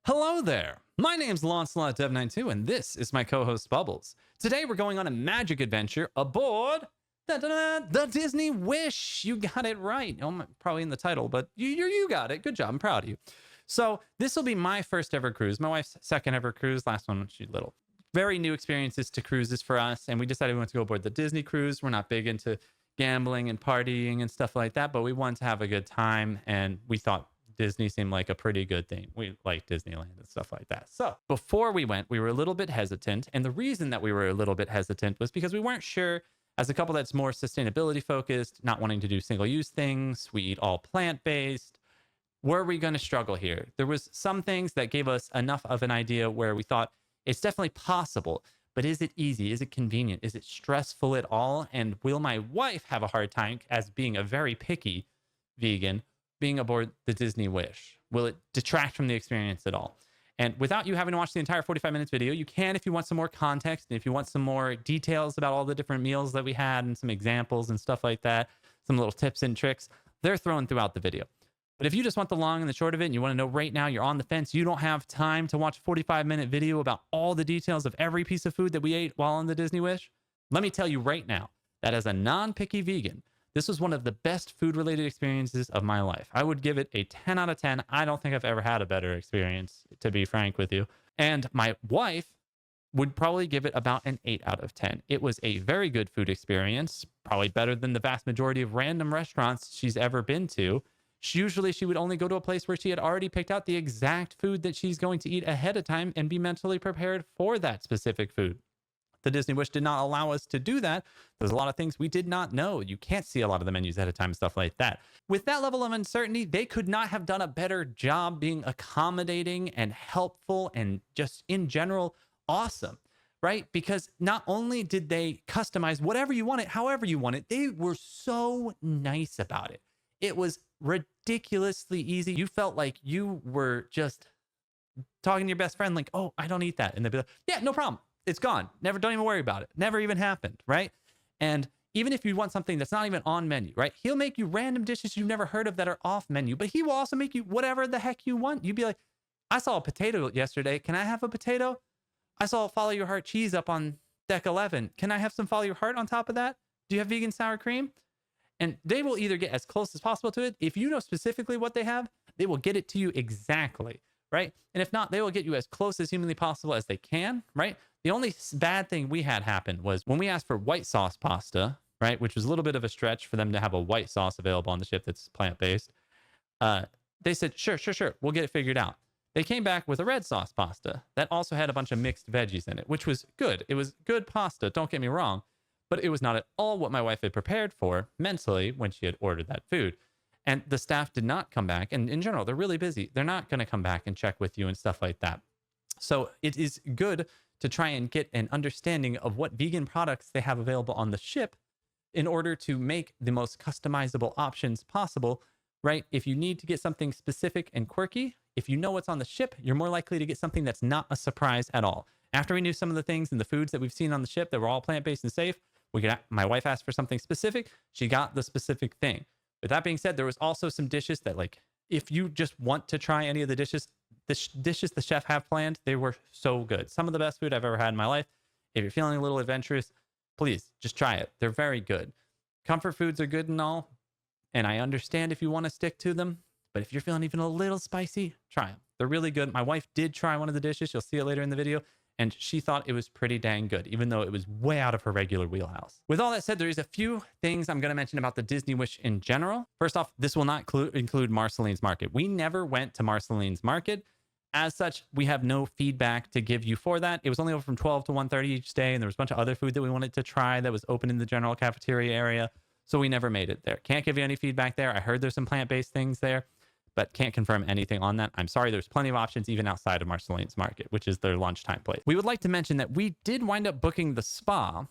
Hello there. My name's Lancelot Dev92, and this is my co-host Bubbles. Today we're going on a magic adventure aboard the Disney Wish. You got it right. Probably in the title, but you got it. Good job. I'm proud of you. So this will be my first ever cruise. My wife's second ever cruise. Last one when she was little. Very new experiences to cruises for us, and we decided we wanted to go aboard the Disney cruise. We're not big into gambling and partying and stuff like that, but we wanted to have a good time, and we thought Disney seemed like a pretty good thing. We like Disneyland and stuff like that. So before we went, we were a little bit hesitant. And the reason that we were a little bit hesitant was because we weren't sure, as a couple that's more sustainability focused, not wanting to do single use things, we eat all plant based. Were we going to struggle here? There was some things that gave us enough of an idea where we thought it's definitely possible, but is it easy? Is it convenient? Is it stressful at all? And will my wife have a hard time as being a very picky vegan being aboard the Disney Wish? Will it detract from the experience at all? And without you having to watch the entire 45 minutes video, you can if you want some more context and if you want some more details about all the different meals that we had and some examples and stuff like that, some little tips and tricks, they're thrown throughout the video. But if you just want the long and the short of it and you want to know right now, you're on the fence, you don't have time to watch a 45-minute video about all the details of every piece of food that we ate while on the Disney Wish, let me tell you right now that as a non-picky vegan, this was one of the best food-related experiences of my life. I would give it a 10 out of 10. I don't think I've ever had a better experience, to be frank with you. And my wife would probably give it about an 8 out of 10. It was a very good food experience, probably better than the vast majority of random restaurants she's ever been to. Usually she would only go to a place where she had already picked out the exact food that she's going to eat ahead of time and be mentally prepared for that specific food. The Disney Wish did not allow us to do that. There's a lot of things we did not know. You can't see a lot of the menus ahead of time, stuff like that. With that level of uncertainty, they could not have done a better job being accommodating and helpful and just in general awesome, right? Because not only did they customize whatever you wanted, however you want it, they were so nice about it. It was ridiculously easy. You felt like you were just talking to your best friend, like, oh, I don't eat that. And they'd be like, yeah, no problem. It's gone. Never, don't even worry about it. Never even happened, right? And even if you want something that's not even on menu, right? He'll make you random dishes you've never heard of that are off menu, but he will also make you whatever the heck you want. You'd be like, I saw a potato yesterday. Can I have a potato? I saw Follow Your Heart cheese up on deck 11. Can I have some Follow Your Heart on top of that? Do you have vegan sour cream? And they will either get as close as possible to it. If you know specifically what they have, they will get it to you exactly, right? And if not, they will get you as close as humanly possible as they can, right? The only bad thing we had happen was when we asked for white sauce pasta, right? Which was a little bit of a stretch for them to have a white sauce available on the ship that's plant-based. They said, sure. We'll get it figured out. They came back with a red sauce pasta that also had a bunch of mixed veggies in it, which was good. It was good pasta, don't get me wrong. But it was not at all what my wife had prepared for mentally when she had ordered that food. And the staff did not come back. And in general, they're really busy. They're not going to come back and check with you and stuff like that. So it is good to try and get an understanding of what vegan products they have available on the ship in order to make the most customizable options possible, right? If you need to get something specific and quirky, if you know what's on the ship, you're more likely to get something that's not a surprise at all. After we knew some of the things and the foods that we've seen on the ship that were all plant-based and safe, my wife asked for something specific. She got the specific thing. With that being said, there was also some dishes that, like, if you just want to try any of the dishes, dishes the chef have planned, they were so good. Some of the best food I've ever had in my life. If you're feeling a little adventurous, please just try it. They're very good. Comfort foods are good and all, and I understand if you want to stick to them, but if you're feeling even a little spicy, try them. They're really good. My wife did try one of the dishes. You'll see it later in the video. And she thought it was pretty dang good, even though it was way out of her regular wheelhouse. With all that said, there is a few things I'm going to mention about the Disney Wish in general. First off, this will not include Marceline's Market. We never went to Marceline's Market. As such, we have no feedback to give you for that. It was only open from 12 to 1:30 each day, and there was a bunch of other food that we wanted to try that was open in the general cafeteria area, so we never made it there. Can't give you any feedback there. I heard there's some plant-based things there, but can't confirm anything on that. I'm sorry, there's plenty of options even outside of Marceline's Market, which is their lunchtime place. We would like to mention that we did wind up booking the spa,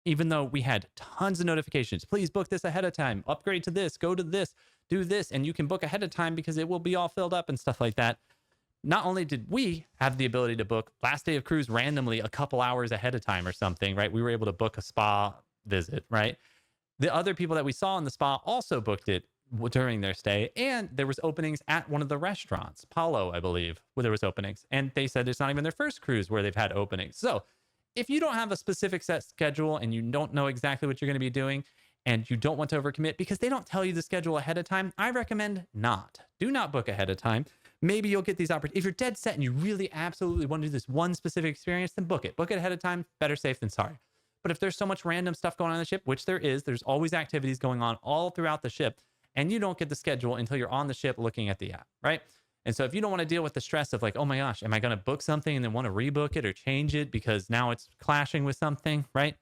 even though we had tons of notifications. Please book this ahead of time, upgrade to this, go to this, do this, and you can book ahead of time because it will be all filled up and stuff like that. Not only did we have the ability to book last day of cruise randomly a couple hours ahead of time or something, right? We were able to book a spa visit, right? The other people that we saw in the spa also booked it during their stay. And there was openings at one of the restaurants, Palo, I believe, where there was openings. And they said it's not even their first cruise where they've had openings. So if you don't have a specific set schedule and you don't know exactly what you're going to be doing and you don't want to overcommit because they don't tell you the schedule ahead of time, I recommend not. Do not book ahead of time. Maybe you'll get these opportunities. If you're dead set and you really absolutely want to do this one specific experience, then book it. Book it ahead of time. Better safe than sorry. But if there's so much random stuff going on the ship, which there is, there's always activities going on all throughout the ship, and you don't get the schedule until you're on the ship looking at the app, right? And so if you don't want to deal with the stress of like, oh my gosh, am I going to book something and then want to rebook it or change it because now it's clashing with something, right?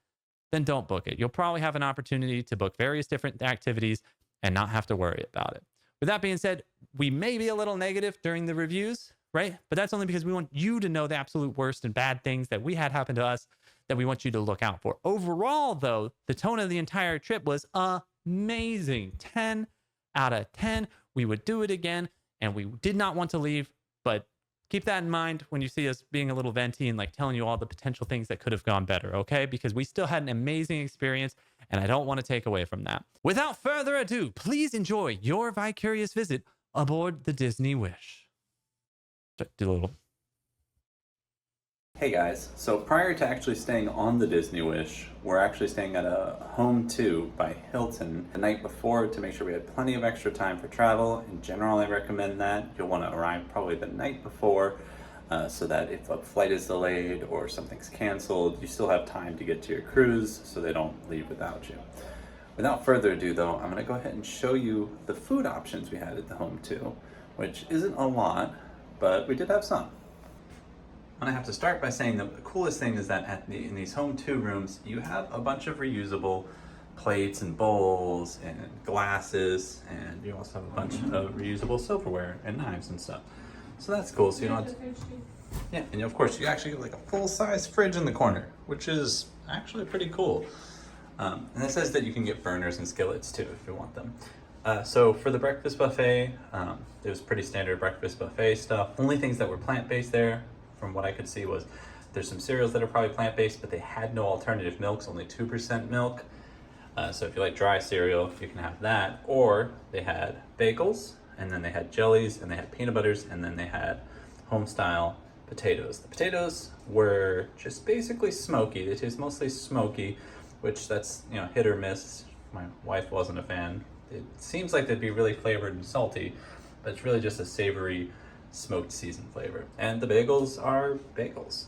Then don't book it. You'll probably have an opportunity to book various different activities and not have to worry about it. With that being said, we may be a little negative during the reviews, right? But that's only because we want you to know the absolute worst and bad things that we had happen to us that we want you to look out for. Overall, though, the tone of the entire trip was amazing. 10 out of 10. We would do it again, and we did not want to leave, but keep that in mind when you see us being a little venti and like telling you all the potential things that could have gone better, okay? Because we still had an amazing experience, and I don't want to take away from that. Without further ado, please enjoy your vicarious visit aboard the Disney Wish. Do a little. Hey guys, so prior to actually staying on the Disney Wish, we're actually staying at a Home 2 by Hilton the night before to make sure we had plenty of extra time for travel. In general, I recommend that. You'll want to arrive probably the night before so that if a flight is delayed or something's canceled, you still have time to get to your cruise so they don't leave without you. Without further ado though, I'm going to go ahead and show you the food options we had at the Home 2, which isn't a lot, but we did have some. I have to start by saying the coolest thing is that in these Home 2 rooms, you have a bunch of reusable plates and bowls and glasses, and you also have a bunch of reusable silverware and knives and stuff. So that's cool. So you don't have to, yeah, and of course you actually get like a full-size fridge in the corner, which is actually pretty cool. And it says that you can get burners and skillets too if you want them. So for the breakfast buffet, it was pretty standard breakfast buffet stuff. Only things that were plant-based there, from what I could see, was there's some cereals that are probably plant-based, but they had no alternative milks, only 2% milk. So if you like dry cereal, you can have that. Or they had bagels, and then they had jellies, and they had peanut butters, and then they had home-style potatoes. The potatoes were just basically smoky. They taste mostly smoky, which that's, you know, hit or miss. My wife wasn't a fan. It seems like they'd be really flavored and salty, but it's really just a savory smoked seasoned flavor. And the bagels are bagels.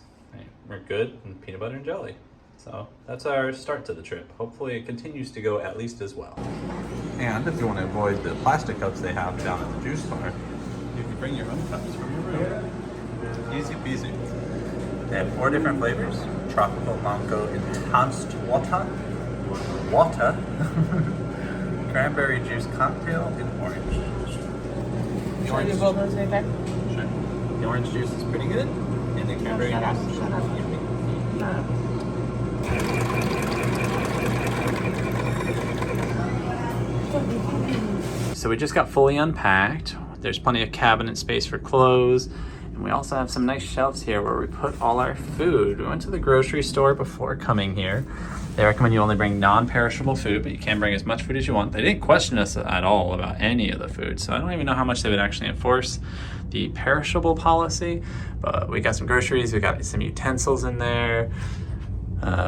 They're good, and peanut butter and jelly. So that's our start to the trip. Hopefully it continues to go at least as well. And if you want to avoid the plastic cups they have down at the juice bar, you can bring your own cups from your room. Easy peasy. They have 4 different flavors: tropical mango enhanced water, cranberry juice cocktail, and orange. The orange, sure. The orange juice is pretty good, and the cranberry juice is yummy. So we just got fully unpacked. There's plenty of cabinet space for clothes, and we also have some nice shelves here where we put all our food. We went to the grocery store before coming here. They recommend you only bring non-perishable food, but you can bring as much food as you want. They didn't question us at all about any of the food, so I don't even know how much they would actually enforce the perishable policy. But we got some groceries, we got some utensils in there.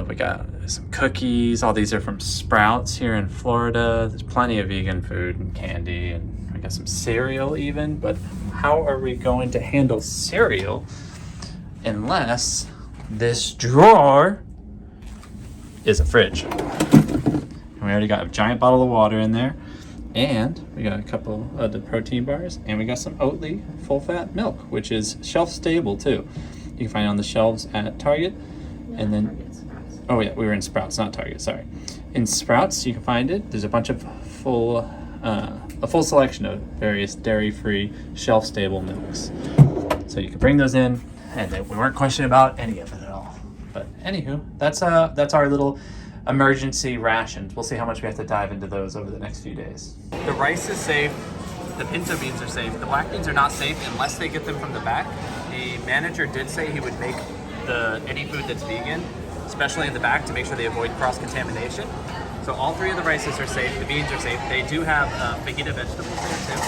We got some cookies. All these are from Sprouts here in Florida. There's plenty of vegan food and candy, and we got some cereal even. But how are we going to handle cereal unless this drawer is a fridge? And we already got a giant bottle of water in there, and we got a couple of the protein bars, and we got some Oatly full-fat milk, which is shelf-stable too. You can find it on the shelves at Target, and then, oh yeah, we were in Sprouts, not Target, sorry. In Sprouts, you can find it. There's a bunch of a full selection of various dairy-free, shelf-stable milks. So you can bring those in, and we weren't questioning about any of it at all. But anywho, that's our little emergency rations. We'll see how much we have to dive into those over the next few days. The rice is safe. The pinto beans are safe. The black beans are not safe unless they get them from the back. The manager did say he would make any food that's vegan, especially in the back, to make sure they avoid cross-contamination. So all three of the rices are safe. The beans are safe. They do have fajita vegetables there too.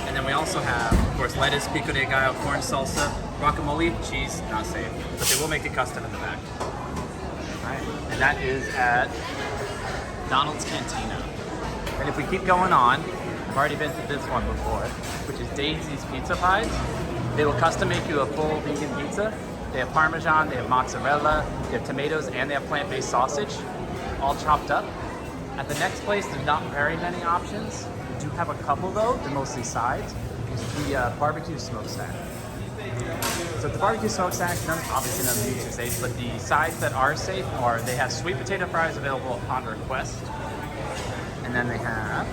And then we also have, of course, lettuce, pico de gallo, corn salsa, guacamole, cheese, not safe. But they will make it custom in the back. All right. And that is at Donald's Cantina. And if we keep going on, I've already been to this one before, which is Daisy's Pizza Pies. They will custom make you a full vegan pizza. They have Parmesan, they have mozzarella, they have tomatoes, and they have plant-based sausage, all chopped up. At the next place, there's not very many options. We do have a couple though, they're mostly sides. It's the barbecue smokestack. So the barbecue smokestack, obviously none of the meats are safe, but the sides that are safe are, they have sweet potato fries available upon request. And then they have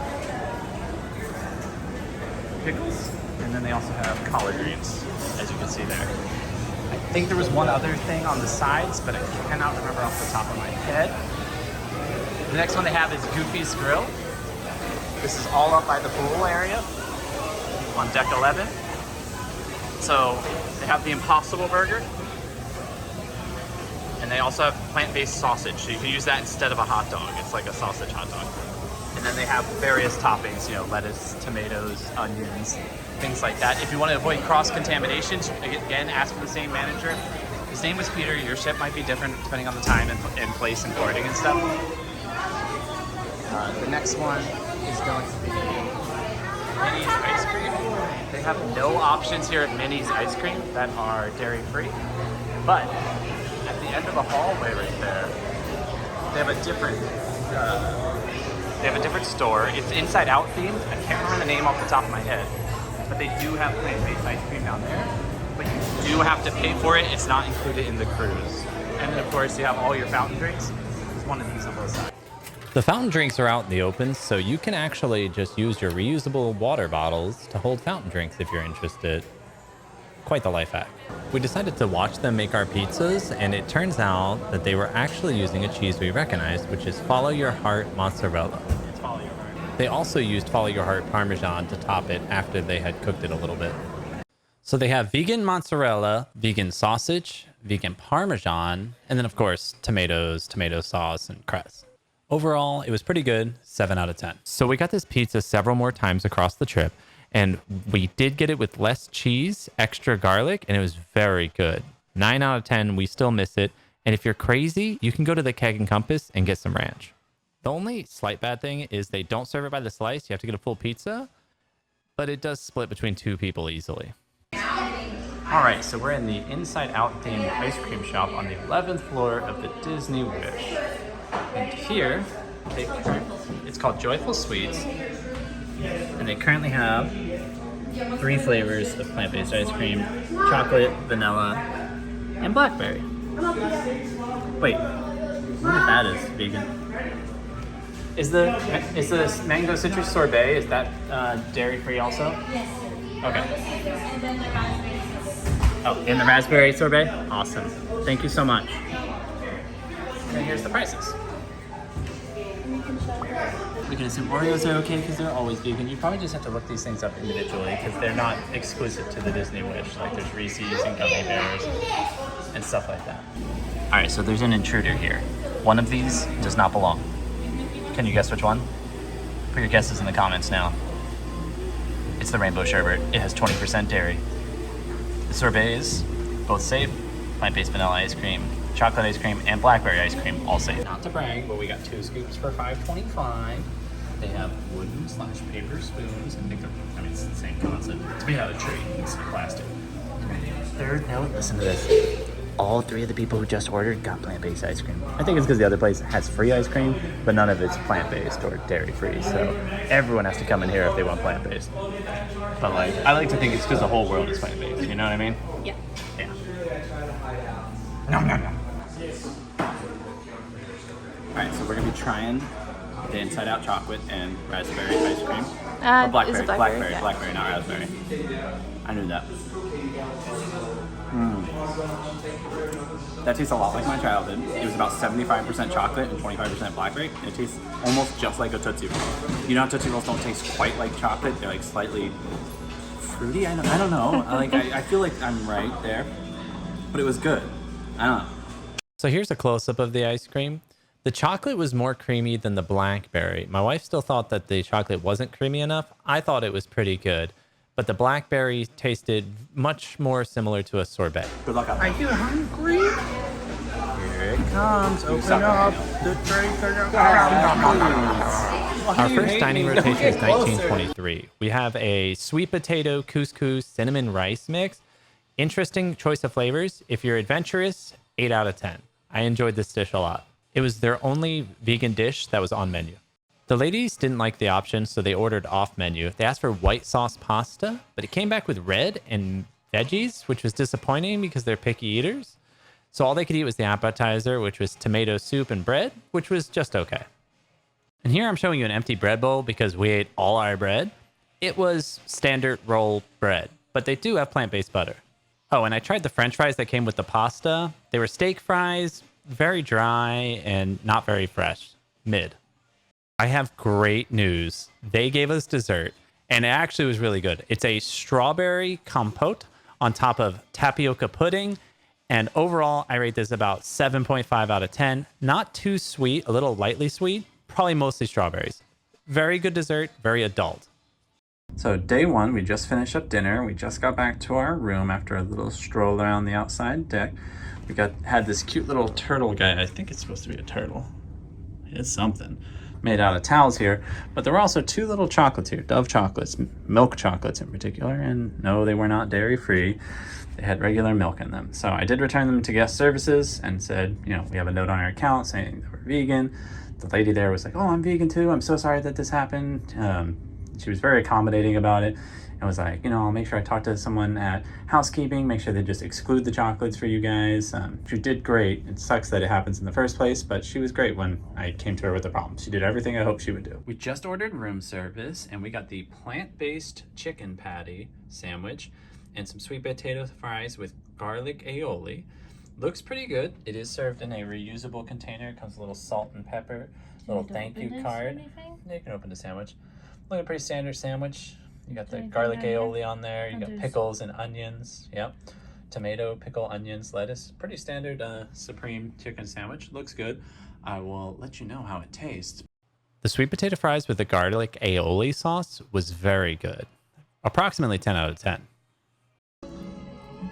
pickles, and then they also have collard greens, as you can see there. I think there was one other thing on the sides, but I cannot remember off the top of my head. The next one they have is Goofy's Grill. This is all up by the pool area on deck 11. So they have the Impossible Burger, and they also have plant-based sausage, so you can use that instead of a hot dog. It's like a sausage hot dog. And then they have various toppings, you know, lettuce, tomatoes, onions, things like that. If you want to avoid cross-contamination, again, ask for the same manager. His name was Peter. Your ship might be different depending on the time and place and forwarding and stuff. The next one is going to be Minnie's Ice Cream. They have no options here at Minnie's Ice Cream that are dairy-free. But at the end of the hallway right there, they have a different store. It's Inside Out themed. I can't remember the name off the top of my head. But they do have plant-based ice cream down there. But you do have to pay for it. It's not included in the cruise. And then of course you have all your fountain drinks. There's one of these on both sides. The fountain drinks are out in the open, so you can actually just use your reusable water bottles to hold fountain drinks if you're interested. Quite the life hack. We decided to watch them make our pizzas, and it turns out that they were actually using a cheese we recognized, which is Follow Your Heart mozzarella. It's Follow Your Heart. They also used Follow Your Heart Parmesan to top it after they had cooked it a little bit. So they have vegan mozzarella, vegan sausage, vegan Parmesan, and then of course, tomatoes, tomato sauce, and cress. Overall, it was pretty good, 7 out of 10. So we got this pizza several more times across the trip, and we did get it with less cheese, extra garlic, and it was very good. 9 out of 10, we still miss it. And if you're crazy, you can go to the Keg and Compass and get some ranch. The only slight bad thing is they don't serve it by the slice. You have to get a full pizza, but it does split between 2 people easily. All right, so we're in the Inside Out themed ice cream shop on the 11th floor of the Disney Wish. And here, it's called Joyful Sweets, and they currently have 3 flavors of plant-based ice cream: chocolate, vanilla, and blackberry. Wait, I wonder if that is vegan. Is the mango citrus sorbet, is that dairy-free also? Yes. Okay. And then the raspberry. Oh, and the raspberry sorbet? Awesome. Thank you so much. And here's the prices. We can assume Oreos are okay because they're always vegan. You probably just have to look these things up individually because they're not exclusive to the Disney Wish. Like there's Reese's and gummy bears and stuff like that. All right, so there's an intruder here. One of these does not belong. Can you guess which one? Put your guesses in the comments now. It's the rainbow sherbet. It has 20% dairy. The sorbets, both safe, plant-based vanilla ice cream, chocolate ice cream, and blackberry ice cream, all safe. Not to brag, but we got 2 scoops for $5.25. They have wooden/paper spoons. I mean, it's the same concept. It's made out of tree. It's plastic. Third note, listen to this. All 3 of the people who just ordered got plant-based ice cream. I think it's because the other place has free ice cream, but none of it's plant-based or dairy-free. So everyone has to come in here if they want plant-based. But like, I like to think it's because the whole world is plant-based. You know what I mean? Yeah. Yeah. Nom nom nom. Alright, so we're gonna be trying the Inside Out chocolate and raspberry ice cream. Or blackberry, is it blackberry? Yeah. blackberry, not raspberry. I knew that. That tastes a lot like my childhood. It was about 75% chocolate and 25% blackberry. It tastes almost just like a Tootsie Roll. You know how Tootsie Rolls don't taste quite like chocolate? They're like slightly fruity? I don't know. I feel like I'm right there. But it was good. I don't know. So here's a close-up of the ice cream. The chocolate was more creamy than the blackberry. My wife still thought that the chocolate wasn't creamy enough. I thought it was pretty good, but the blackberry tasted much more similar to a sorbet. Good luck out Are there. you hungry? Here it comes. Open up the tray. Our first dining rotation is 1923. We have a sweet potato couscous cinnamon rice mix. Interesting choice of flavors. If you're adventurous, 8 out of 10. I enjoyed this dish a lot. It was their only vegan dish that was on menu. The ladies didn't like the option, so they ordered off menu. They asked for white sauce pasta, but it came back with red and veggies, which was disappointing because they're picky eaters. So all they could eat was the appetizer, which was tomato soup and bread, which was just okay. And here I'm showing you an empty bread bowl because we ate all our bread. It was standard roll bread, but they do have plant-based butter. Oh, and I tried the French fries that came with the pasta. They were steak fries, very dry and not very fresh. Mid. I have great news. They gave us dessert, and it actually was really good. It's a strawberry compote on top of tapioca pudding, and overall, I rate this about 7.5 out of 10. Not too sweet, a little lightly sweet, probably mostly strawberries. Very good dessert, very adult. So day one, we just finished up dinner. We just got back to our room after a little stroll around the outside deck. We had this cute little turtle guy. I think it's supposed to be a turtle. It's something. Made out of towels here. But there were also 2 little chocolates here. Dove chocolates, milk chocolates in particular. And no, they were not dairy free. They had regular milk in them. So I did return them to guest services and said, we have a note on our account saying that we're vegan. The lady there was like, oh, I'm vegan too. I'm so sorry that this happened. She was very accommodating about it and was like, I'll make sure I talk to someone at housekeeping, make sure they just exclude the chocolates for you guys. She did great. It sucks that it happens in the first place, but she was great when I came to her with the problem. She did everything I hoped she would do. We just ordered room service and we got the plant-based chicken patty sandwich and some sweet potato fries with garlic aioli. Looks pretty good. It is served in a reusable container. It comes with a little salt and pepper, little thank you card. Yeah, you can open the sandwich. Look, a pretty standard sandwich. You got the garlic aioli on there. You got pickles and onions. Yep. Tomato, pickle, onions, lettuce. Pretty standard supreme chicken sandwich. Looks good. I will let you know how it tastes. The sweet potato fries with the garlic aioli sauce was very good. Approximately 10 out of 10.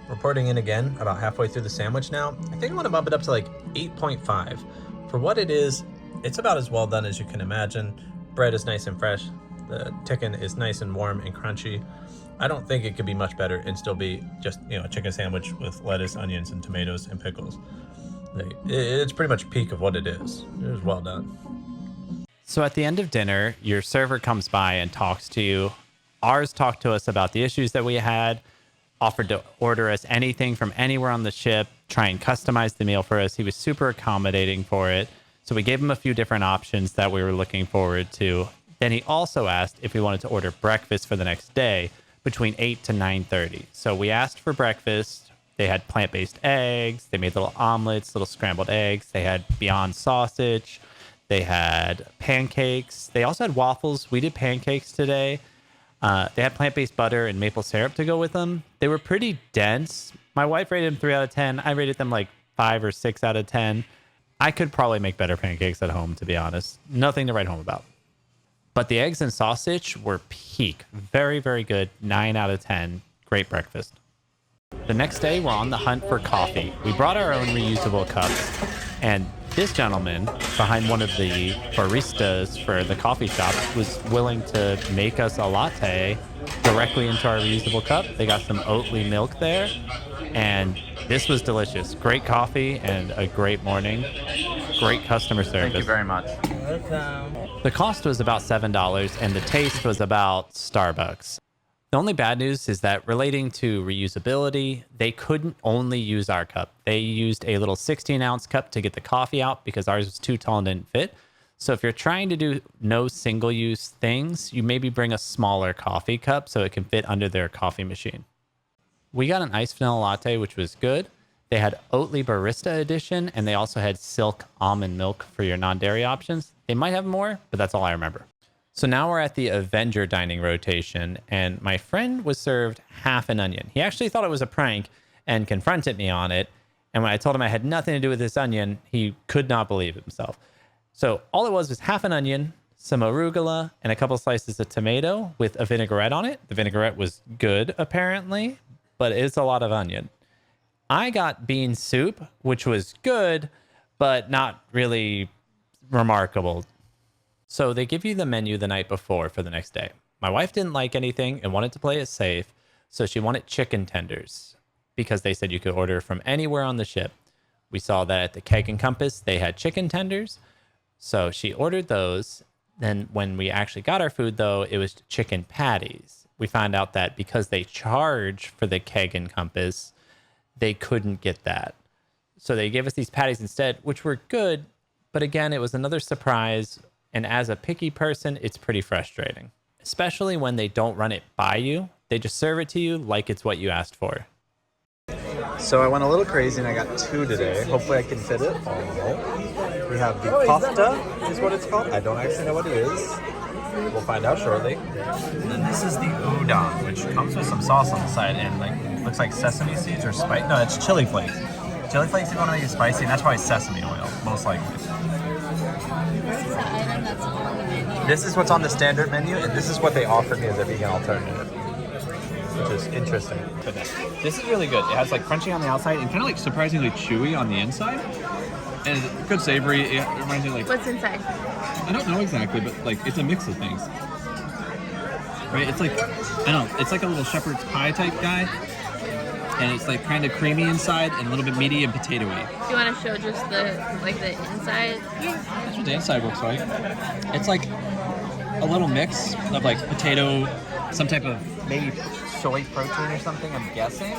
Reporting in again, about halfway through the sandwich now. I think I want to bump it up to like 8.5. For what it is, it's about as well done as you can imagine. Bread is nice and fresh. The chicken is nice and warm and crunchy. I don't think it could be much better and still be just, a chicken sandwich with lettuce, onions, and tomatoes and pickles. It's pretty much peak of what it is. It was well done. So at the end of dinner, your server comes by and talks to you. Ours talked to us about the issues that we had, offered to order us anything from anywhere on the ship, try and customize the meal for us. He was super accommodating for it. So we gave him a few different options that we were looking forward to. Then he also asked if we wanted to order breakfast for the next day between 8 to 9:30. So we asked for breakfast. They had plant-based eggs. They made little omelets, little scrambled eggs. They had Beyond sausage. They had pancakes. They also had waffles. We did pancakes today. They had plant-based butter and maple syrup to go with them. They were pretty dense. My wife rated them 3 out of 10. I rated them like 5 or 6 out of 10. I could probably make better pancakes at home, to be honest. Nothing to write home about. But the eggs and sausage were peak. Very, very good. 9 out of 10. Great breakfast. The next day, we're on the hunt for coffee. We brought our own reusable cups, and this gentleman behind one of the baristas for the coffee shop was willing to make us a latte directly into our reusable cup. They got some Oatly milk there, and this was delicious. Great coffee and a great morning. Great customer service. Thank you very much. The cost was about $7, and the taste was about Starbucks. The only bad news is that relating to reusability, they couldn't only use our cup. They used a little 16-ounce cup to get the coffee out because ours was too tall and didn't fit. So if you're trying to do no single-use things, you maybe bring a smaller coffee cup so it can fit under their coffee machine. We got an iced vanilla latte, which was good. They had Oatly Barista Edition, and they also had Silk Almond Milk for your non-dairy options. They might have more, but that's all I remember. So now we're at the Avenger dining rotation, and my friend was served half an onion. He actually thought it was a prank and confronted me on it. And when I told him I had nothing to do with this onion, he could not believe himself. So all it was half an onion, some arugula, and a couple slices of tomato with a vinaigrette on it. The vinaigrette was good, apparently, but it's a lot of onion. I got bean soup, which was good, but not really remarkable. So they give you the menu the night before for the next day. My wife didn't like anything and wanted to play it safe, so she wanted chicken tenders because they said you could order from anywhere on the ship. We saw that at the Keg and Compass, they had chicken tenders, so she ordered those. Then when we actually got our food, though, it was chicken patties. We found out that because they charge for the Keg and Compass, they couldn't get that. So they gave us these patties instead, which were good, but again, it was another surprise. And as a picky person, it's pretty frustrating, especially when they don't run it by you. They just serve it to you like it's what you asked for. So I went a little crazy and I got 2 today. Hopefully I can fit it all. We have the pasta, is what it's called. I don't actually know what it is. We'll find out shortly. And then this is the udon, which comes with some sauce on the side and like looks like sesame seeds or spice. No, it's chili flakes. Chili flakes, you want to make it spicy, and that's probably sesame oil, most likely. This is what's on the standard menu, and this is what they offered me as a vegan alternative, which is interesting. But this is really good. It has like crunchy on the outside and kind of like surprisingly chewy on the inside. And it's good savory. It reminds me of like... What's inside? I don't know exactly, but like it's a mix of things. Right? It's like, I don't know, it's like a little shepherd's pie type guy. And it's like kind of creamy inside and a little bit meaty and potatoey. Do you want to show just the inside? Yeah, that's what the inside looks like. It's like a little mix of like potato, some type of maybe soy protein or something, I'm guessing.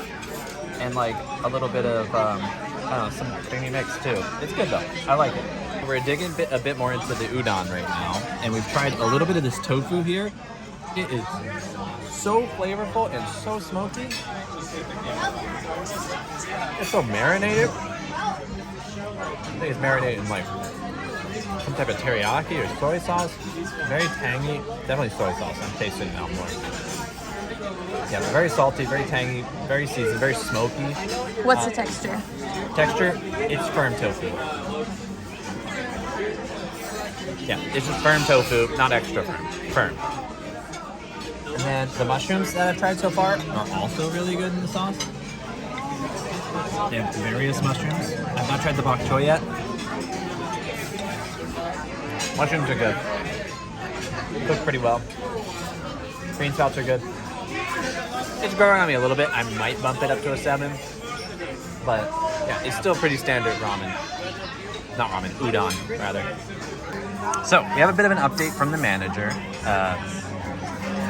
And like a little bit of, I don't know, some creamy mix too. It's good though. I like it. We're digging a bit more into the udon right now. And we've tried a little bit of this tofu here. It is so flavorful and so smoky. It's so marinated. I think it's marinated in like some type of teriyaki or soy sauce. Very tangy. Definitely soy sauce. I'm tasting it now more. Yeah, very salty, very tangy, very seasoned, very smoky. What's the texture? Texture, it's firm tofu. Yeah, it's just firm tofu, not extra firm. Firm. And then the mushrooms that I've tried so far are also really good in the sauce. They have various mushrooms. I've not tried the bok choy yet. Mushrooms are good. Cook pretty well. Green sprouts are good. It's growing on me a little bit. I might bump it up to a 7. But yeah, it's still pretty standard ramen. Not ramen, udon, rather. So we have a bit of an update from the manager.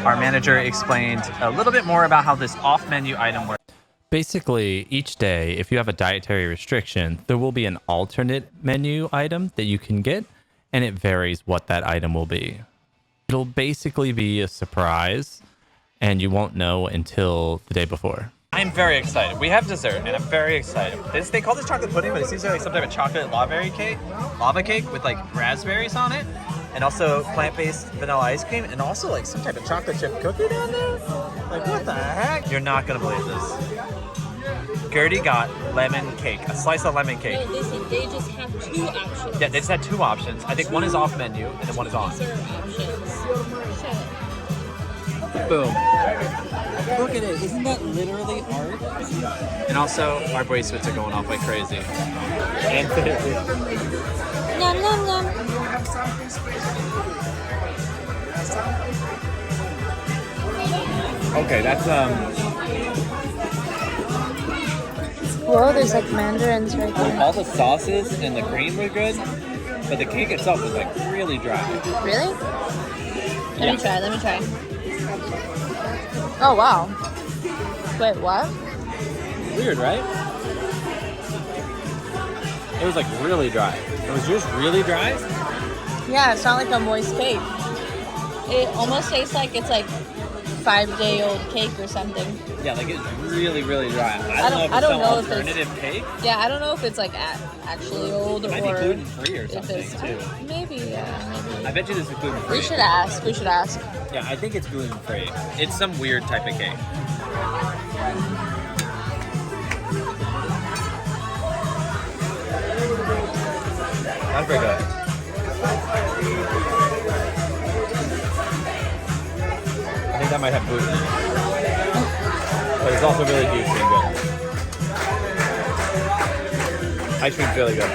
Our manager explained a little bit more about how this off-menu item works. Basically, each day, if you have a dietary restriction, there will be an alternate menu item that you can get, and it varies what that item will be. It'll basically be a surprise, and you won't know until the day before. I'm very excited. We have dessert, and I'm very excited. They call this chocolate pudding, but it seems like some type of chocolate lava cake with like raspberries on it, and also plant-based vanilla ice cream, and also like some type of chocolate chip cookie down there. Like what the heck? You're not gonna believe this. Gertie got lemon cake, a slice of lemon cake. No, they just have 2 options. Yeah, they just had 2 options. I think one is off menu, and then one is on. These are options. Boom. Look at it. Isn't that literally art? And also, our bracelets are going off like crazy. Infinitely. Nom nom nom. Okay, that's Whoa, there's like mandarins right there. all the sauces and the cream were good, but the cake itself was like really dry. Really? Let me try. Oh wow. Wait, what? Weird, right? It was like really dry. It was just really dry. Yeah, it's not like a moist cake. It almost tastes like it's like 5-day-old cake or something. Yeah, like it's really, really dry. I don't know if it's alternative cake. Yeah, I don't know if it's like actually old It or might be gluten-free or if something it's too. maybe. I bet you this is gluten-free. We should ask. Yeah, I think it's gluten-free. It's some weird type of cake. That's pretty good. might have gluten in it. But it's also really juicy and good. Ice cream's really good.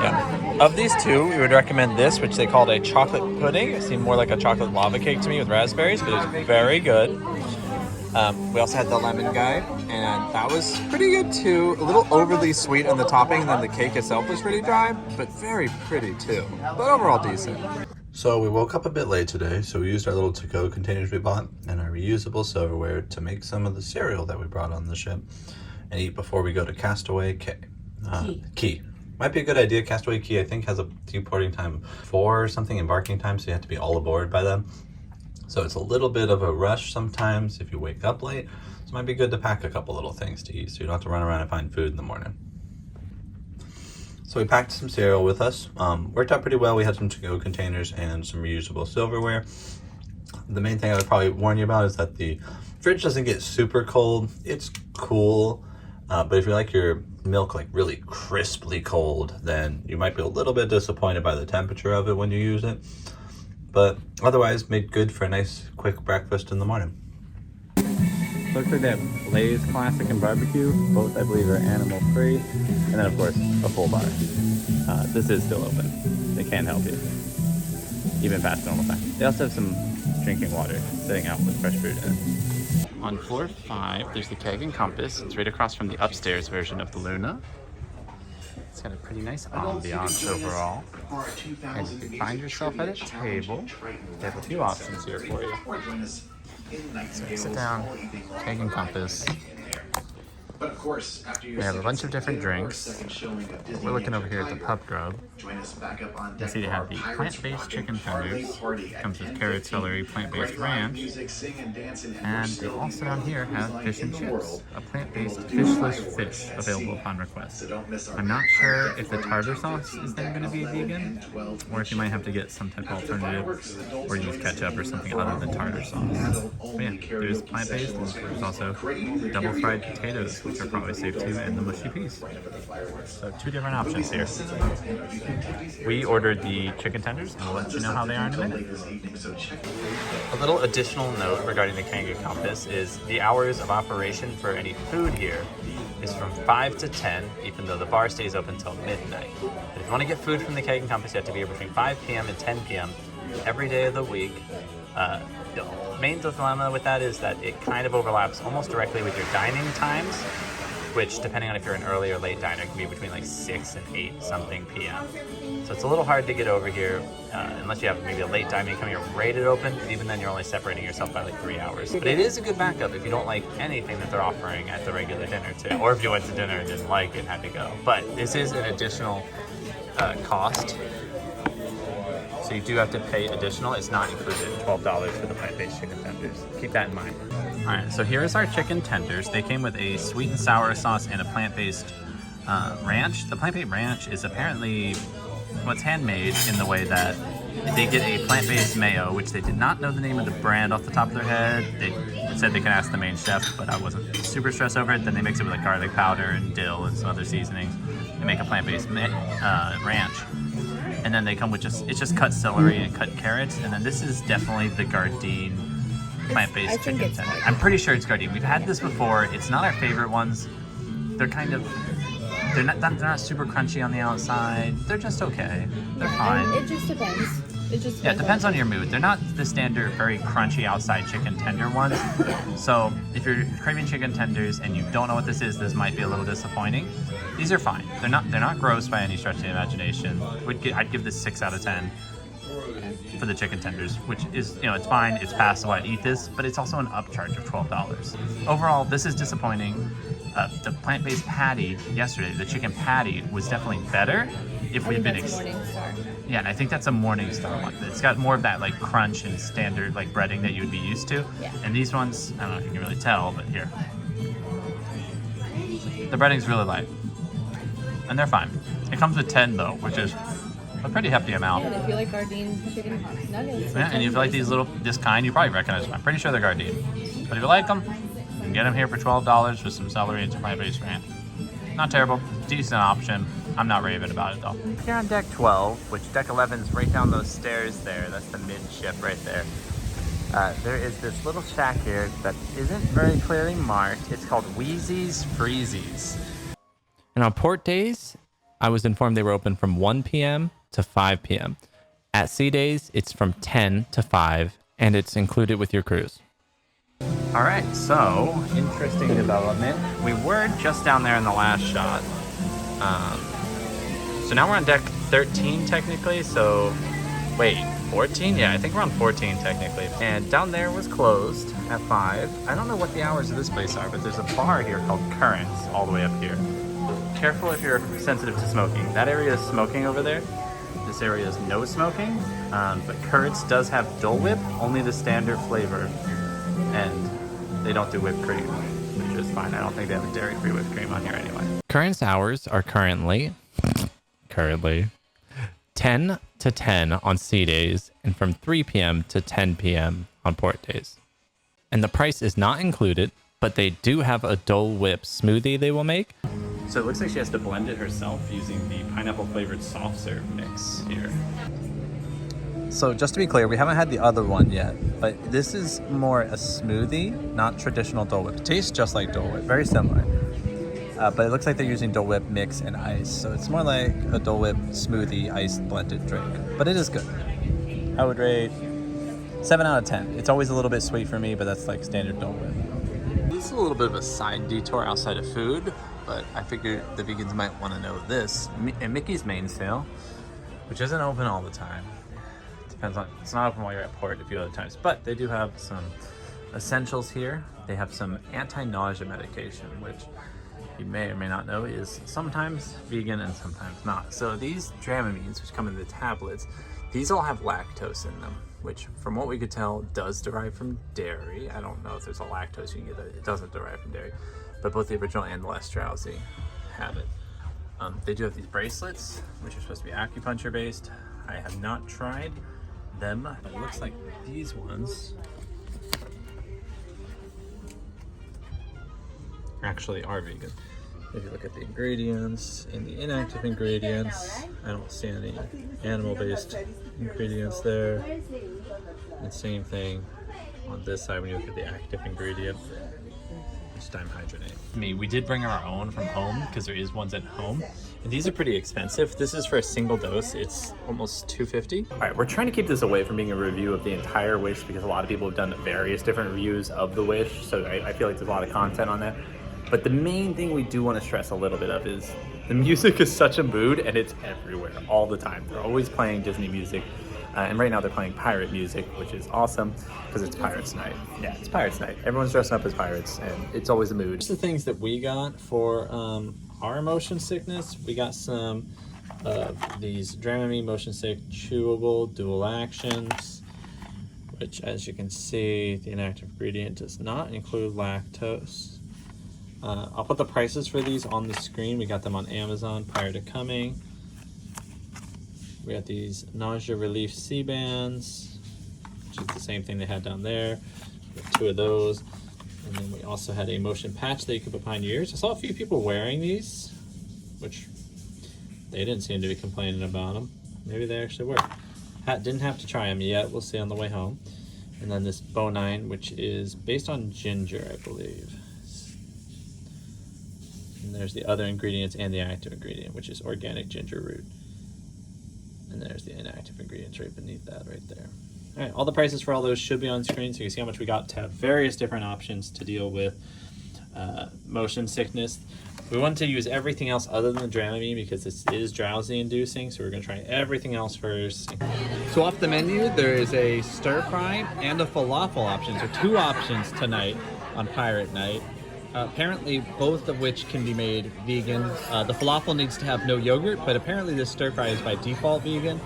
Yeah. Of these two, we would recommend this, which they called a chocolate pudding. It seemed more like a chocolate lava cake to me with raspberries, but it was very good. We also had the lemon guy, and that was pretty good too. A little overly sweet on the topping, and then the cake itself was pretty dry, but very pretty too. But overall decent. So we woke up a bit late today, so we used our little to-go containers we bought and our reusable silverware to make some of the cereal that we brought on the ship and eat before we go to Castaway Key. Might be a good idea. Castaway Key, I think, has a deporting time of 4 or something, embarking time, so you have to be all aboard by then. So it's a little bit of a rush sometimes if you wake up late. So it might be good to pack a couple little things to eat so you don't have to run around and find food in the morning. So we packed some cereal with us. Worked out pretty well. We had some to-go containers and some reusable silverware. The main thing I would probably warn you about is that the fridge doesn't get super cold. It's cool, but if you like your milk like really crisply cold, then you might be a little bit disappointed by the temperature of it when you use it. But otherwise, made good for a nice quick breakfast in the morning. Looks like they have Lay's Classic and Barbecue. Both, I believe, are animal free. And then, of course, a full bar. This is still open. They can't help you. Even past normal time. They also have some drinking water sitting out with fresh fruit in it. On floor 5, there's the Keg and Compass. It's right across from the upstairs version of the Luna. It's got a pretty nice ambiance overall. And you can find yourself at a table. They have a few options here for you. So sit down, Keg and Compass. They have a bunch of different drinks. We're looking over here at the Pub Grub. You see they have the plant-based chicken tenders. Comes with carrot, celery, plant-based ranch. And they also down here have fish and chips, a plant-based fishless fish available upon request. I'm not sure if the tartar sauce is then going to be vegan, or if you might have to get some type of alternative, or use ketchup or something other than tartar sauce. But yeah, there's plant-based, and there's also double fried potatoes, which are probably safe too, and the mushy peas. So 2 different options here. We ordered the chicken tenders, and we'll let you know how they are in a minute. A little additional note regarding the Keg and Compass is the hours of operation for any food here is from 5 to 10, even though the bar stays open until midnight. But if you want to get food from the Keg and Compass, you have to be here between 5 p.m. and 10 p.m. every day of the week. The main dilemma with that is that it kind of overlaps almost directly with your dining times, which, depending on if you're an early or late diner, can be between like 6 and 8 something p.m. So it's a little hard to get over here unless you have maybe a late diner coming here right at open, and even then you're only separating yourself by like 3 hours. But it is a good backup if you don't like anything that they're offering at the regular dinner too, or if you went to dinner and didn't like it and had to go. But this is an additional cost. So you do have to pay additional. It's not included, $12 for the plant-based chicken tenders. Keep that in mind. All right, so here is our chicken tenders. They came with a sweet and sour sauce and a plant-based ranch. The plant-based ranch is apparently what's handmade in the way that they get a plant-based mayo, which they did not know the name of the brand off the top of their head. They said they can ask the main chef, but I wasn't super stressed over it. Then they mix it with like garlic powder and dill and some other seasonings and make a plant-based ranch. And then they come with it's just cut celery and cut carrots. And then this is definitely the Gardein plant-based chicken tender. I'm pretty sure it's Gardein. We've had this before. It's not our favorite ones. They're kind of, they're not super crunchy on the outside. They're just okay. They're fine. It just depends. Yeah, it depends on your mood. They're not the standard very crunchy outside chicken tender ones. So if you're craving chicken tenders and you don't know what this is, this might be a little disappointing. These are fine. They're not gross by any stretch of the imagination. I'd give this 6 out of 10 for the chicken tenders, which is, it's fine. It's passable. I'd eat this, but it's also an upcharge of $12. Overall, this is disappointing. The plant-based patty yesterday, the chicken patty, was definitely better if we'd been. Yeah, and I think that's a Morningstar one. It's got more of that like crunch and standard like breading that you would be used to. Yeah. And these ones, I don't know if you can really tell, but here. The breading's really light. And they're fine. It comes with 10 though, which is a pretty hefty amount. Yeah, and if you like Gardein chicken nuggets. Yeah, and if you like this kind, you probably recognize them. I'm pretty sure they're Gardein. But if you like them, you can get them here for $12 with some celery and some plant-based ranch. Not terrible. Decent option. I'm not raving about it though. Here on deck 12, which deck 11's right down those stairs there. That's the midship right there. there is this little shack here that isn't very clearly marked. It's called Wheezy's Freezies. And on port days, I was informed they were open from 1 p.m. to 5 p.m. At sea days, it's from 10 to 5, and it's included with your cruise. All right, so interesting development. We were just down there in the last shot. So now we're on deck 13 technically, so wait, 14? Yeah, I think we're on 14 technically. And down there was closed at 5. I don't know what the hours of this place are, but there's a bar here called Currents all the way up here. Careful if you're sensitive to smoking. That area is smoking over there. This area is no smoking, but Currents does have Dole Whip, only the standard flavor. And they don't do whipped cream, which is fine. I don't think they have a dairy-free whipped cream on here anyway. Currents hours are currently 10 to 10 on sea days and from 3 p.m. to 10 p.m. on port days. And the price is not included, but they do have a Dole Whip smoothie they will make. So it looks like she has to blend it herself using the pineapple-flavored soft serve mix here. So just to be clear, we haven't had the other one yet, but this is more a smoothie, not traditional Dole Whip. It tastes just like Dole Whip, very similar. But it looks like they're using Dole Whip mix and ice. So it's more like a Dole Whip smoothie iced blended drink, but it is good. I would rate 7 out of 10. It's always a little bit sweet for me, but that's like standard Dole Whip. This is a little bit of a side detour outside of food, but I figured the vegans might want to know this. And Mickey's Main Sale, which isn't open all the time. Depends on, it's not open while you're at port a few other times, but they do have some essentials here. They have some anti-nausea medication, which you may or may not know is sometimes vegan and sometimes not. So these Dramamines, which come in the tablets, these all have lactose in them, which from what we could tell does derive from dairy. I don't know if there's a lactose you can get that it doesn't derive from dairy, but both the original and the less drowsy have it. They do have these bracelets, which are supposed to be acupuncture based. I have not tried them, but it looks like these ones actually are vegan. If you look at the ingredients and the inactive ingredients, I don't see any animal-based ingredients there. And same thing on this side when you look at the active ingredient, which is dimehydrogenate. We did bring our own from home because there is ones at home. And these are pretty expensive. This is for a single dose. It's almost $250. All right, we're trying to keep this away from being a review of the entire Wish because a lot of people have done various different reviews of the Wish. So I feel like there's a lot of content on that. But the main thing we do want to stress a little bit of is the music is such a mood and it's everywhere all the time. They're always playing Disney music. And right now they're playing pirate music, which is awesome because it's Pirates Night. Yeah, it's Pirates Night. Everyone's dressing up as pirates and it's always a mood. Just the things that we got for our motion sickness. We got some of these Dramamine motion sick chewable dual actions, which as you can see, the inactive ingredient does not include lactose. I'll put the prices for these on the screen. We got them on Amazon prior to coming. We got these nausea relief C-bands, which is the same thing they had down there. We have 2 of those. And then we also had a motion patch that you could put behind your ears. I saw a few people wearing these, which they didn't seem to be complaining about them. Maybe they actually were. Didn't have to try them yet. We'll see on the way home. And then this Bonine, which is based on ginger, I believe. And there's the other ingredients and the active ingredient, which is organic ginger root. And there's the inactive ingredients right beneath that right there. All right, all the prices for all those should be on screen so you can see how much we got to have various different options to deal with motion sickness. We wanted to use everything else other than the Dramamine because this is drowsy inducing, so we're gonna try everything else first. So off the menu, there is a stir fry and a falafel option. So 2 options tonight on Pirate Night. Apparently both of which can be made vegan. The falafel needs to have no yogurt, but apparently this stir fry is by default vegan,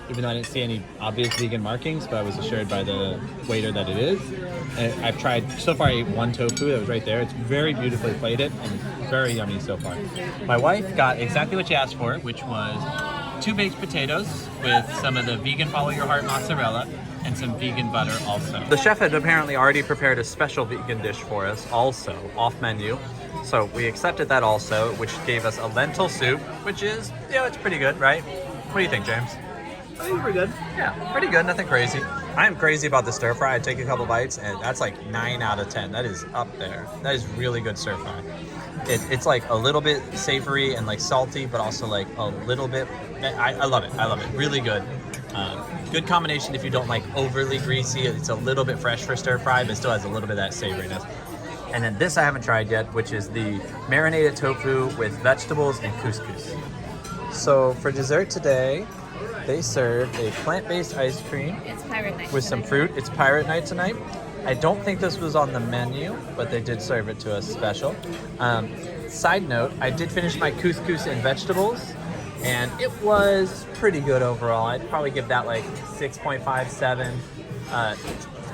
even though I didn't see any obvious vegan markings, but I was assured by the waiter that it is. And I've tried, so far I ate 1 tofu that was right there. It's very beautifully plated and very yummy so far. My wife got exactly what she asked for, which was 2 baked potatoes with some of the vegan Follow Your Heart mozzarella and some vegan butter also. The chef had apparently already prepared a special vegan dish for us also, off menu. So we accepted that also, which gave us a lentil soup, which is, it's pretty good, right? What do you think, James? I think we're good. Yeah, pretty good, nothing crazy. I'm crazy about the stir fry. I take a couple bites, and that's like 9 out of 10. That is up there. That is really good stir fry. It's like a little bit savory and like salty, but also like a little bit. I love it. I love it. Really good. Good combination if you don't like overly greasy. It's a little bit fresh for stir fry, but still has a little bit of that savoriness. And then this I haven't tried yet, which is the marinated tofu with vegetables and couscous. So for dessert today, they served a plant-based ice cream It's pirate night. with some fruit. It's pirate night tonight. I don't think this was on the menu, but they did serve it to us special. Side note, I did finish my couscous and vegetables, and it was pretty good overall. I'd probably give that like 6.57.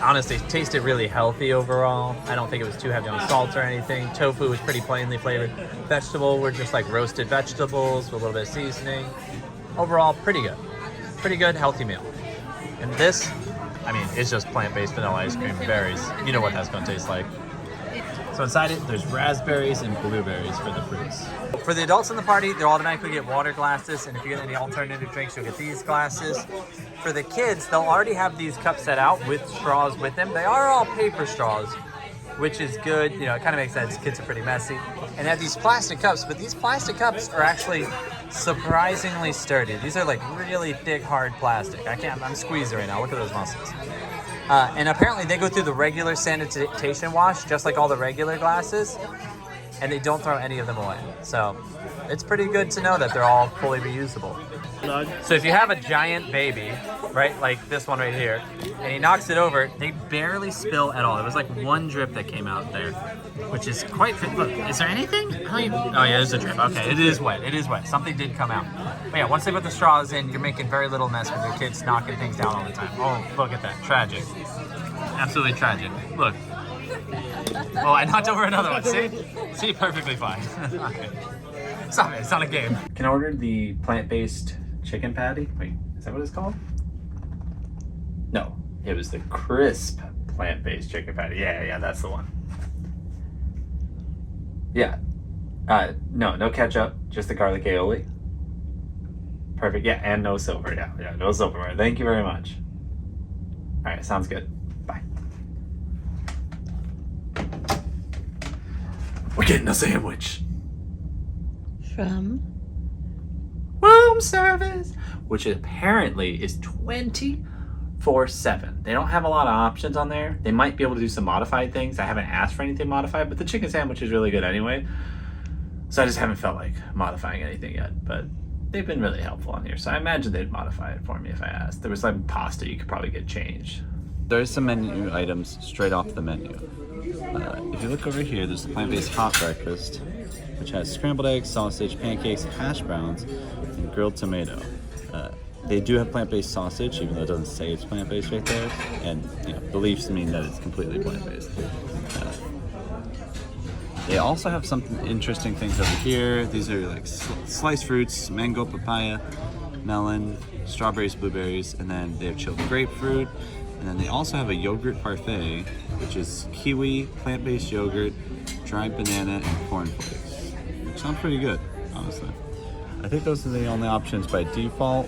Honestly, it tasted really healthy overall. I don't think it was too heavy on salt or anything. Tofu was pretty plainly flavored. Vegetable were just like roasted vegetables with a little bit of seasoning. Overall, pretty good. Pretty good, healthy meal. And this, I mean, it's just plant-based vanilla ice cream, berries. You know what that's gonna taste like. So inside it, there's raspberries and blueberries for the fruits. For the adults in the party, they'll automatically get water glasses, and if you get any alternative drinks, you'll get these glasses. For the kids, they'll already have these cups set out with straws with them. They are all paper straws, which is good. You know, it kind of makes sense. Kids are pretty messy. And they have these plastic cups, but these plastic cups are actually surprisingly sturdy. These are like really thick, hard plastic. I'm squeezing right now. Look at those muscles. And apparently they go through the regular sanitation wash, just like all the regular glasses, and they don't throw any of them away. So it's pretty good to know that they're all fully reusable. So if you have a giant baby, right, like this one right here, and he knocks it over, they barely spill at all. There was like one drip that came out there, which is quite, look, is there anything? Oh yeah, there's a drip. Okay, it is wet. It is wet. Something did come out. But yeah, once they put the straws in, you're making very little mess with your kids knocking things down all the time. Oh, look at that. Tragic. Absolutely tragic. Look. Oh, I knocked over another one. See? See, perfectly fine. Okay. Stop it. It's not a game. Can I order the plant-based chicken patty? Wait, is that what it's called? No, it was the crisp plant-based chicken patty. Yeah, that's the one. Yeah. No ketchup, just the garlic aioli. Perfect. Yeah, and no silver. Yeah, no silverware. Thank you very much. All right, sounds good. Bye. We're getting a sandwich. From Room service, which apparently is 24/7. They don't have a lot of options on there. They might be able to do some modified things. I haven't asked for anything modified, but the chicken sandwich is really good anyway. So I just haven't felt like modifying anything yet, but they've been really helpful on here. So I imagine they'd modify it for me if I asked. There was like pasta you could probably get changed. There's some menu items straight off the menu. If you look over here, there's the plant-based hot breakfast, which has scrambled eggs, sausage, pancakes, hash browns, and grilled tomato. They do have plant-based sausage, even though it doesn't say it's plant-based right there. And the leaves mean that it's completely plant-based. They also have some interesting things over here. These are like sliced fruits, mango, papaya, melon, strawberries, blueberries, and then they have chilled grapefruit. And then they also have a yogurt parfait, which is kiwi, plant-based yogurt, dried banana, and cornflakes. Which sounds pretty good, honestly. I think those are the only options by default.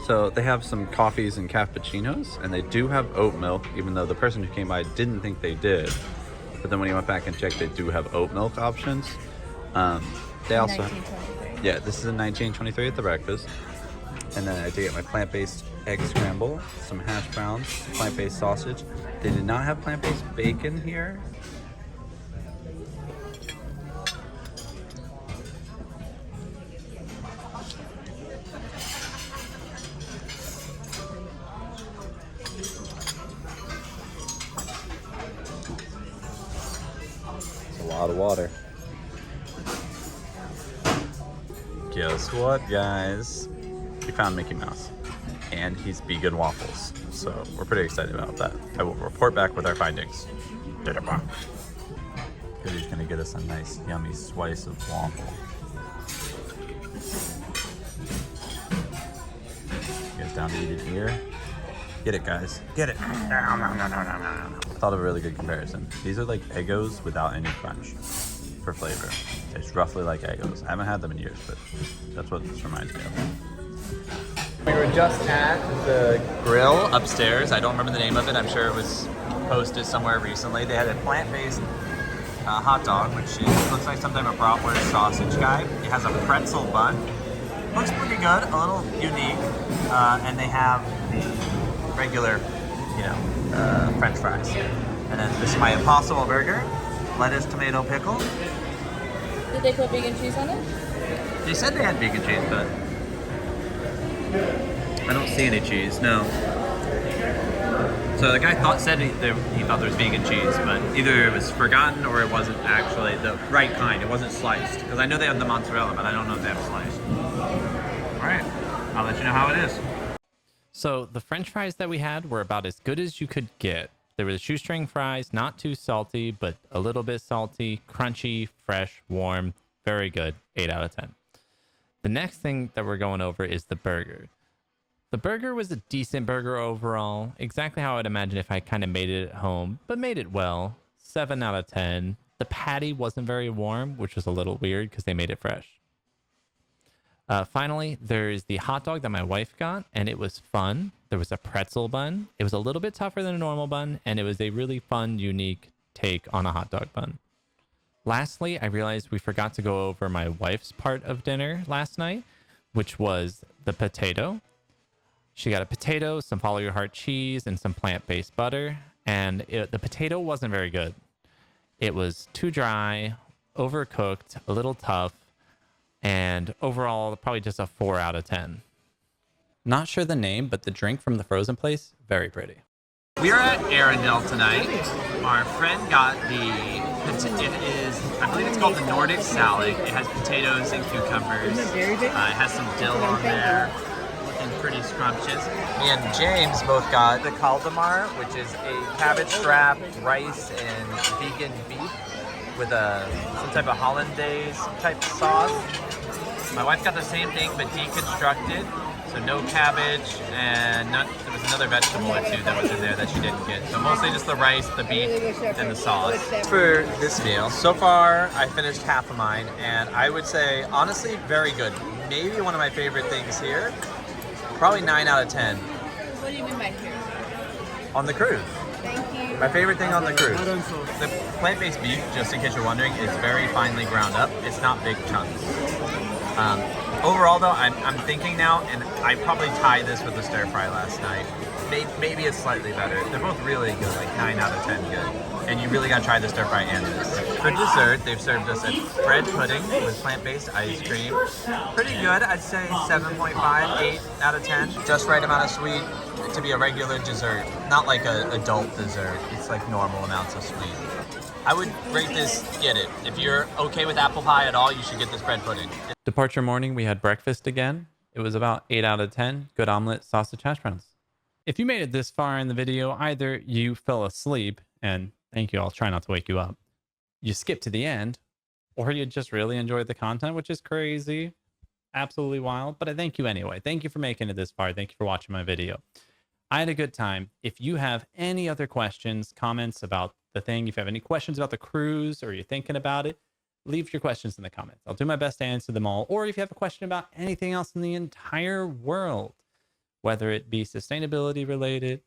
So they have some coffees and cappuccinos, and they do have oat milk, even though the person who came by didn't think they did. But then when he went back and checked, they do have oat milk options. They also have, yeah, this is a $19.23 at the breakfast. And then I did get my plant-based egg scramble, some hash browns, plant-based sausage. They did not have plant-based bacon here. It's a lot of water. Guess what, guys? We found Mickey Mouse, and he's vegan waffles, so we're pretty excited about that. I will report back with our findings. He's gonna get us a nice, yummy slice of waffle. You guys down to eat it here? Get it, guys. Get it. I thought of a really good comparison. These are like Eggos without any crunch for flavor. It's roughly like Eggos. I haven't had them in years, but that's what this reminds me of. We were just at the grill upstairs. I don't remember the name of it. I'm sure it was posted somewhere recently. They had a plant-based hot dog, which looks like some type of bratwurst sausage guy. It has a pretzel bun. Looks pretty good, a little unique. And they have the regular, French fries. And then this is my Impossible Burger, lettuce, tomato, pickle. Did they put vegan cheese on it? They said they had vegan cheese, but I don't see any cheese, no. So the guy said he thought there was vegan cheese, but either it was forgotten or it wasn't actually the right kind. It wasn't sliced. Because I know they have the mozzarella, but I don't know if they have sliced. All right, I'll let you know how it is. So the French fries that we had were about as good as you could get. They were the shoestring fries, not too salty, but a little bit salty, crunchy, fresh, warm, very good. 8 out of 10. The next thing that we're going over is the burger. The burger was a decent burger overall, exactly how I'd imagine if I kind of made it at home, but made it well. 7 out of 10. The patty wasn't very warm, which was a little weird because they made it fresh. Finally, there's the hot dog that my wife got, and it was fun. There was a pretzel bun. It was a little bit tougher than a normal bun, and it was a really fun, unique take on a hot dog bun. Lastly, I realized we forgot to go over my wife's part of dinner last night, which was the potato. She got a potato, some Follow Your Heart cheese, and some plant-based butter, and the potato wasn't very good. It was too dry, overcooked, a little tough, and overall, probably just a 4 out of 10. Not sure the name, but the drink from the frozen place, very pretty. We're at Arendelle tonight. Our friend got I believe it's called the Nordic salad. It has potatoes and cucumbers. It has some dill on there. Looking pretty scrumptious. Me and James both got the kaldemar, which is a cabbage strap, rice, and vegan beef with some type of hollandaise type sauce. My wife got the same thing, but deconstructed. So no cabbage, and there was another vegetable or two that was in there that she didn't get. So mostly just the rice, the beef, and the sauce. For this meal, so far I finished half of mine, and I would say, honestly, very good. Maybe one of my favorite things here. Probably 9 out of 10. What do you mean by here? On the cruise. Thank you. My favorite thing on the cruise. The plant-based beef, just in case you're wondering, is very finely ground up. It's not big chunks. Overall, though, I'm thinking now, and I probably tied this with the stir fry last night. Maybe it's slightly better. They're both really good, like 9 out of 10 good. And you really gotta try the stir fry and this. For dessert, they've served us a bread pudding with plant-based ice cream. Pretty good, I'd say 7.5, 8 out of 10. Just right amount of sweet to be a regular dessert. Not like an adult dessert. It's like normal amounts of sweet. I would rate this, get it. If you're okay with apple pie at all, you should get this bread pudding. Departure morning, we had breakfast again. It was about 8 out of 10. Good omelet, sausage, hash browns. If you made it this far in the video, either you fell asleep, and thank you, I'll try not to wake you up. You skipped to the end, or you just really enjoyed the content, which is crazy, absolutely wild, but I thank you anyway. Thank you for making it this far. Thank you for watching my video. I had a good time. If you have any other questions, comments about the thing, if you have any questions about the cruise or you're thinking about it, leave your questions in the comments. I'll do my best to answer them all. Or if you have a question about anything else in the entire world, whether it be sustainability related,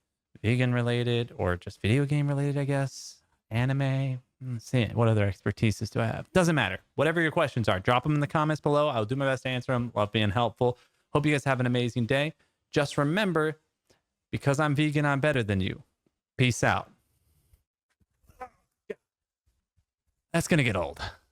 vegan related, or just video game related, I guess, anime, let's see, what other expertises do I have? Doesn't matter. Whatever your questions are, drop them in the comments below. I'll do my best to answer them. Love being helpful. Hope you guys have an amazing day. Just remember, because I'm vegan, I'm better than you. Peace out. That's going to get old.